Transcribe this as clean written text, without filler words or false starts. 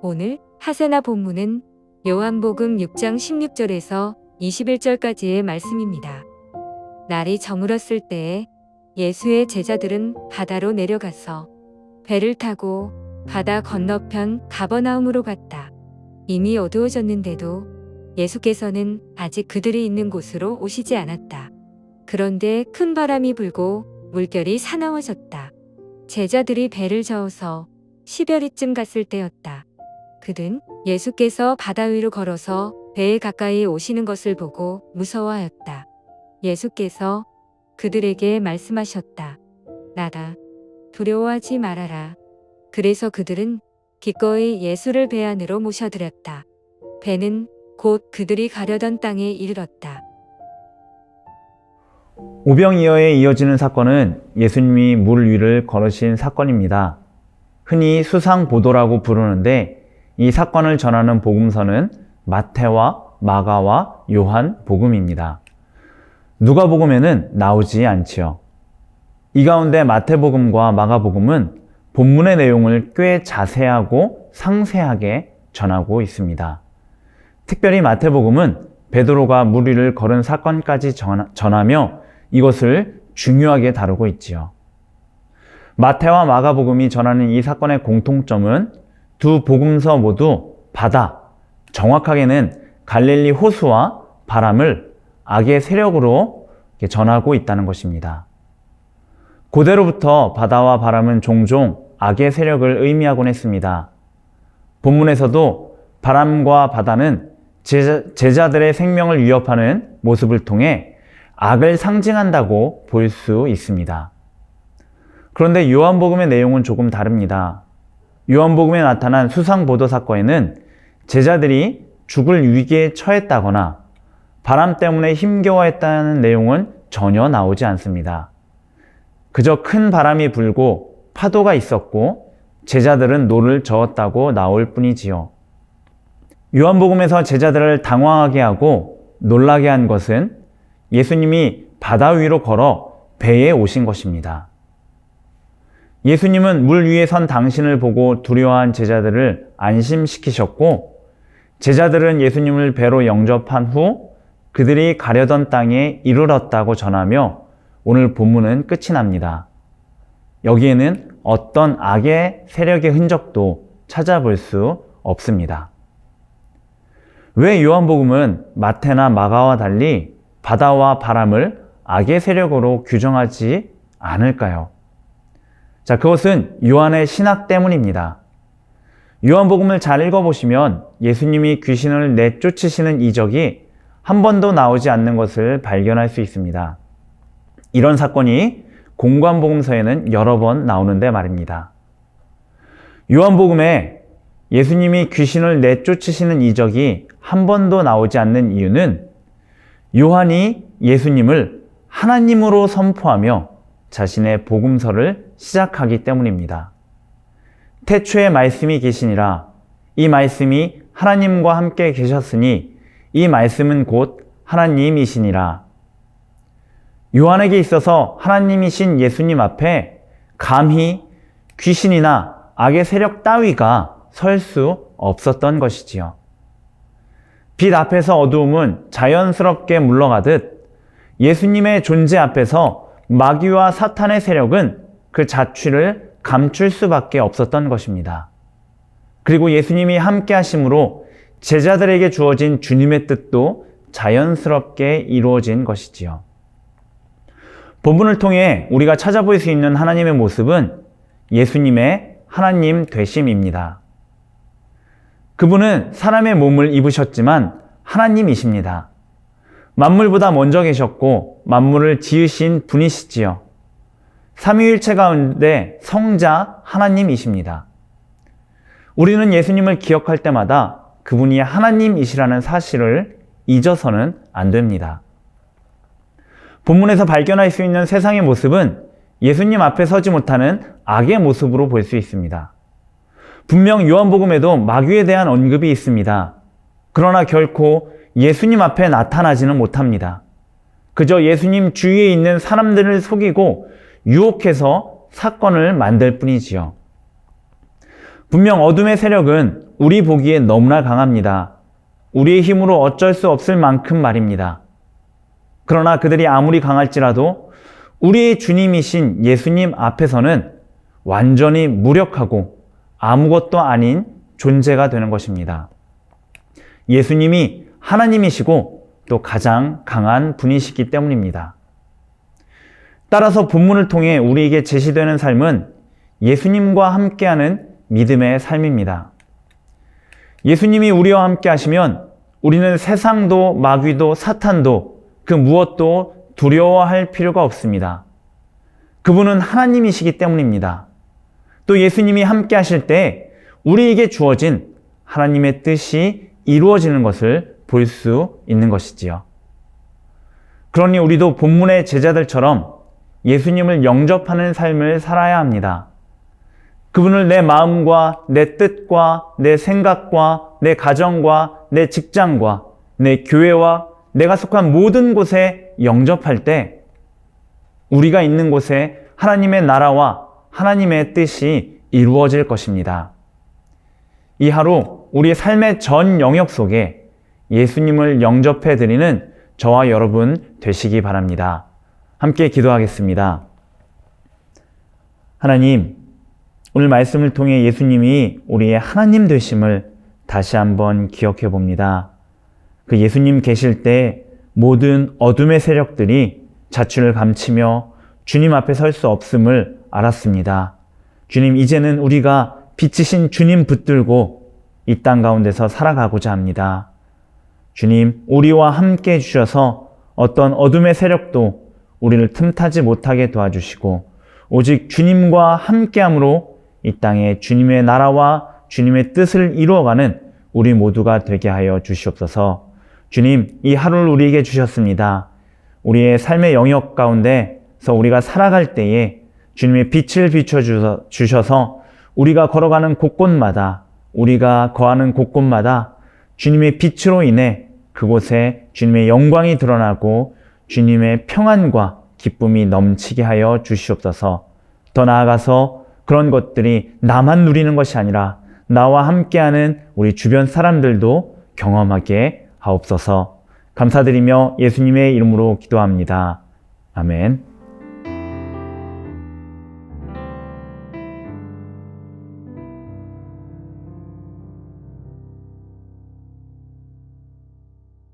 오늘 하세나 본문은 요한복음 6장 16절에서 21절까지의 말씀입니다. 날이 저물었을 때에 예수의 제자들은 바다로 내려가서 배를 타고 바다 건너편 가버나움으로 갔다. 이미 어두워졌는데도 예수께서는 아직 그들이 있는 곳으로 오시지 않았다. 그런데 큰 바람이 불고 물결이 사나워졌다. 제자들이 배를 저어서 시베리쯤 갔을 때였다. 그들은 예수께서 바다 위로 걸어서 배에 가까이 오시는 것을 보고 무서워하였다. 예수께서 그들에게 말씀하셨다. 나다. 두려워하지 말아라. 그래서 그들은 기꺼이 예수를 배 안으로 모셔들였다. 배는 곧 그들이 가려던 땅에 이르렀다. 오병이어에 이어지는 사건은 예수님이 물 위를 걸으신 사건입니다. 흔히 수상보도라고 부르는데 이 사건을 전하는 복음서는 마태와 마가와 요한 복음입니다. 누가복음에는 나오지 않지요. 이 가운데 마태복음과 마가복음은 본문의 내용을 꽤 자세하고 상세하게 전하고 있습니다. 특별히 마태복음은 베드로가 물 위를 걸은 사건까지 전하며 이것을 중요하게 다루고 있지요. 마태와 마가복음이 전하는 이 사건의 공통점은 두 복음서 모두 바다, 정확하게는 갈릴리 호수와 바람을 악의 세력으로 전하고 있다는 것입니다. 고대로부터 바다와 바람은 종종 악의 세력을 의미하곤 했습니다. 본문에서도 바람과 바다는 제자들의 생명을 위협하는 모습을 통해 악을 상징한다고 볼 수 있습니다. 그런데 요한복음의 내용은 조금 다릅니다. 요한복음에 나타난 수상보도 사건에는 제자들이 죽을 위기에 처했다거나 바람 때문에 힘겨워했다는 내용은 전혀 나오지 않습니다. 그저 큰 바람이 불고 파도가 있었고 제자들은 노를 저었다고 나올 뿐이지요. 요한복음에서 제자들을 당황하게 하고 놀라게 한 것은 예수님이 바다 위로 걸어 배에 오신 것입니다. 예수님은 물 위에 선 당신을 보고 두려워한 제자들을 안심시키셨고 제자들은 예수님을 배로 영접한 후 그들이 가려던 땅에 이르렀다고 전하며 오늘 본문은 끝이 납니다. 여기에는 어떤 악의 세력의 흔적도 찾아볼 수 없습니다. 왜 요한복음은 마태나 마가와 달리 바다와 바람을 악의 세력으로 규정하지 않을까요? 자, 그것은 요한의 신학 때문입니다. 요한복음을 잘 읽어보시면 예수님이 귀신을 내쫓으시는 이적이 한 번도 나오지 않는 것을 발견할 수 있습니다. 이런 사건이 공관복음서에는 여러 번 나오는데 말입니다. 요한복음에 예수님이 귀신을 내쫓으시는 이적이 한 번도 나오지 않는 이유는 요한이 예수님을 하나님으로 선포하며 자신의 복음서를 시작하기 때문입니다. 태초에 말씀이 계시니라. 이 말씀이 하나님과 함께 계셨으니 이 말씀은 곧 하나님이시니라. 요한에게 있어서 하나님이신 예수님 앞에 감히 귀신이나 악의 세력 따위가 설 수 없었던 것이지요. 빛 앞에서 어두움은 자연스럽게 물러가듯 예수님의 존재 앞에서 마귀와 사탄의 세력은 그 자취를 감출 수밖에 없었던 것입니다. 그리고 예수님이 함께 하심으로 제자들에게 주어진 주님의 뜻도 자연스럽게 이루어진 것이지요. 본문을 통해 우리가 찾아볼 수 있는 하나님의 모습은 예수님의 하나님 되심입니다. 그분은 사람의 몸을 입으셨지만 하나님이십니다. 만물보다 먼저 계셨고 만물을 지으신 분이시지요. 삼위일체 가운데 성자 하나님이십니다. 우리는 예수님을 기억할 때마다 그분이 하나님이시라는 사실을 잊어서는 안 됩니다. 본문에서 발견할 수 있는 세상의 모습은 예수님 앞에 서지 못하는 악의 모습으로 볼 수 있습니다. 분명 요한복음에도 마귀에 대한 언급이 있습니다. 그러나 결코 예수님 앞에 나타나지는 못합니다. 그저 예수님 주위에 있는 사람들을 속이고 유혹해서 사건을 만들 뿐이지요. 분명 어둠의 세력은 우리 보기에 너무나 강합니다. 우리의 힘으로 어쩔 수 없을 만큼 말입니다. 그러나 그들이 아무리 강할지라도 우리의 주님이신 예수님 앞에서는 완전히 무력하고 아무것도 아닌 존재가 되는 것입니다. 예수님이 하나님이시고 또 가장 강한 분이시기 때문입니다. 따라서 본문을 통해 우리에게 제시되는 삶은 예수님과 함께하는 믿음의 삶입니다. 예수님이 우리와 함께 하시면 우리는 세상도 마귀도 사탄도 그 무엇도 두려워할 필요가 없습니다. 그분은 하나님이시기 때문입니다. 또 예수님이 함께 하실 때 우리에게 주어진 하나님의 뜻이 이루어지는 것을 볼 수 있는 것이지요. 그러니 우리도 본문의 제자들처럼 예수님을 영접하는 삶을 살아야 합니다. 그분을 내 마음과 내 뜻과 내 생각과 내 가정과 내 직장과 내 교회와 내가 속한 모든 곳에 영접할 때 우리가 있는 곳에 하나님의 나라와 하나님의 뜻이 이루어질 것입니다. 이 하루 우리의 삶의 전 영역 속에 예수님을 영접해 드리는 저와 여러분 되시기 바랍니다. 함께 기도하겠습니다. 하나님, 오늘 말씀을 통해 예수님이 우리의 하나님 되심을 다시 한번 기억해 봅니다. 그 예수님 계실 때 모든 어둠의 세력들이 자취를 감추며 주님 앞에 설 수 없음을 알았습니다. 주님, 이제는 우리가 빛이신 주님 붙들고 이 땅 가운데서 살아가고자 합니다. 주님, 우리와 함께 해주셔서 어떤 어둠의 세력도 우리를 틈타지 못하게 도와주시고 오직 주님과 함께함으로 이 땅에 주님의 나라와 주님의 뜻을 이루어가는 우리 모두가 되게 하여 주시옵소서. 주님, 이 하루를 우리에게 주셨습니다. 우리의 삶의 영역 가운데서 우리가 살아갈 때에 주님의 빛을 비춰주셔서 우리가 걸어가는 곳곳마다 우리가 거하는 곳곳마다 주님의 빛으로 인해 그곳에 주님의 영광이 드러나고 주님의 평안과 기쁨이 넘치게 하여 주시옵소서. 더 나아가서 그런 것들이 나만 누리는 것이 아니라 나와 함께하는 우리 주변 사람들도 경험하게 하옵소서. 감사드리며 예수님의 이름으로 기도합니다. 아멘.